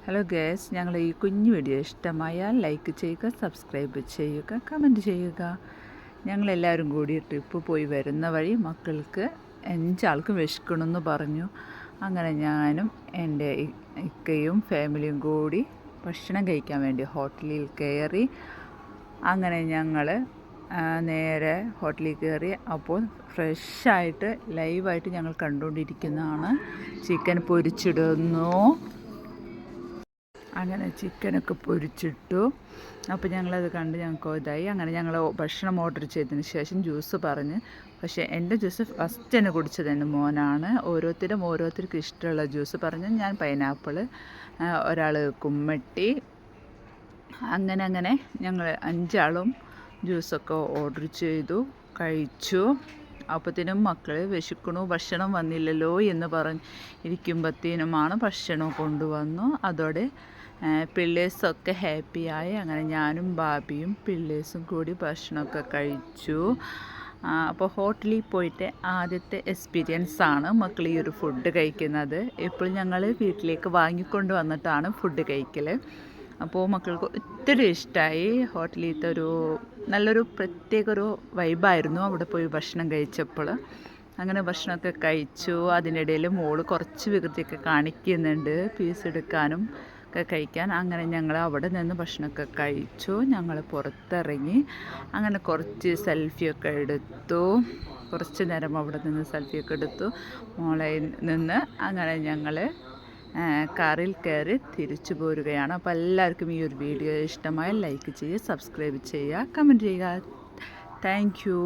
Hello guys, ഞങ്ങളെ ഈ കുഞ്ഞു വീഡിയോ ഇഷ്ടമായാൽ ലൈക്ക് ചെയ്യുക, സബ്സ്ക്രൈബ് ചെയ്യുക, കമൻറ്റ് ചെയ്യുക. ഞങ്ങളെല്ലാവരും കൂടി ട്രിപ്പ് പോയി വരുന്ന വഴി മക്കൾക്ക് 5 ആൾക്കും വിശക്കണമെന്ന് പറഞ്ഞു. അങ്ങനെ ഞാനും എൻ്റെ ഇക്കയും ഫാമിലിയും കൂടി ഭക്ഷണം കഴിക്കാൻ വേണ്ടി ഹോട്ടലിൽ കയറി. അങ്ങനെ ഞങ്ങൾ നേരെ ഹോട്ടലിൽ കയറി. അപ്പോൾ ഫ്രഷായിട്ട് ലൈവായിട്ട് ഞങ്ങൾ കണ്ടുകൊണ്ടിരിക്കുന്നതാണ്. ചിക്കൻ പൊരിച്ചിടുന്നു. അങ്ങനെ ചിക്കനൊക്കെ പൊരിച്ചിട്ടു. അപ്പോൾ ഞങ്ങളത് കണ്ട് ഞങ്ങൾക്ക് ഇതായി. അങ്ങനെ ഞങ്ങൾ ഭക്ഷണം ഓർഡർ ചെയ്തതിന് ശേഷം ജ്യൂസ് പറഞ്ഞ്, പക്ഷേ എൻ്റെ ജ്യൂസ് ഫസ്റ്റ് തന്നെ കുടിച്ചത് എൻ്റെ മോനാണ്. ഓരോരുത്തർക്ക് ഇഷ്ടമുള്ള ജ്യൂസ് പറഞ്ഞ്, ഞാൻ പൈനാപ്പിൾ, ഒരാൾ കുമ്മട്ടി, അങ്ങനെ ഞങ്ങൾ 5 ആളും ജ്യൂസൊക്കെ ഓർഡർ ചെയ്തു, കഴിച്ചു. അപ്പോഴത്തേനും മക്കൾ വിശക്കണു, ഭക്ഷണം വന്നില്ലല്ലോ എന്ന് പറഞ്ഞ് ഇരിക്കുമ്പോഴത്തേനുമാണ് ഭക്ഷണം കൊണ്ടുവന്നു. അതോടെ പിള്ളേഴ്സൊക്കെ ഹാപ്പിയായി. അങ്ങനെ ഞാനും ബാബിയും പിള്ളേഴ്സും കൂടി ഭക്ഷണമൊക്കെ കഴിച്ചു. അപ്പോൾ ഹോട്ടലിൽ പോയിട്ട് ആദ്യത്തെ എക്സ്പീരിയൻസാണ് മക്കൾ ഈ ഒരു ഫുഡ് കഴിക്കുന്നത്. ഇപ്പോൾ ഞങ്ങൾ വീട്ടിലേക്ക് വാങ്ങിക്കൊണ്ട് വന്നിട്ടാണ് ഫുഡ് കഴിക്കൽ. അപ്പോൾ മക്കൾക്ക് ഒത്തിരി ഇഷ്ടമായി. ഹോട്ടലിലത്തെ നല്ലൊരു പ്രത്യേക വൈബായിരുന്നു അവിടെ പോയി ഭക്ഷണം കഴിച്ചപ്പോൾ. അങ്ങനെ ഭക്ഷണമൊക്കെ കഴിച്ചു. അതിനിടയിൽ മോള് കുറച്ച് വികൃതിയൊക്കെ കാണിക്കുന്നുണ്ട്, പീസ് എടുക്കാനും ഒക്കെ കഴിക്കാൻ. അങ്ങനെ ഞങ്ങൾ അവിടെ നിന്ന് ഭക്ഷണമൊക്കെ കഴിച്ചു. ഞങ്ങൾ പുറത്തിറങ്ങി. അങ്ങനെ കുറച്ച് സെൽഫിയൊക്കെ എടുത്തു. കുറച്ച് നേരം അവിടെ നിന്ന് സെൽഫിയൊക്കെ എടുത്തു മോളെ നിന്ന്. അങ്ങനെ ഞങ്ങൾ കാറിൽ കയറി തിരിച്ചു പോരുകയാണ്. അപ്പോൾ എല്ലാവർക്കും ഈ ഒരു വീഡിയോ ഇഷ്ടമായി ലൈക്ക് ചെയ്യുക, സബ്സ്ക്രൈബ് ചെയ്യുക, കമൻറ്റ് ചെയ്യുക. Thank you.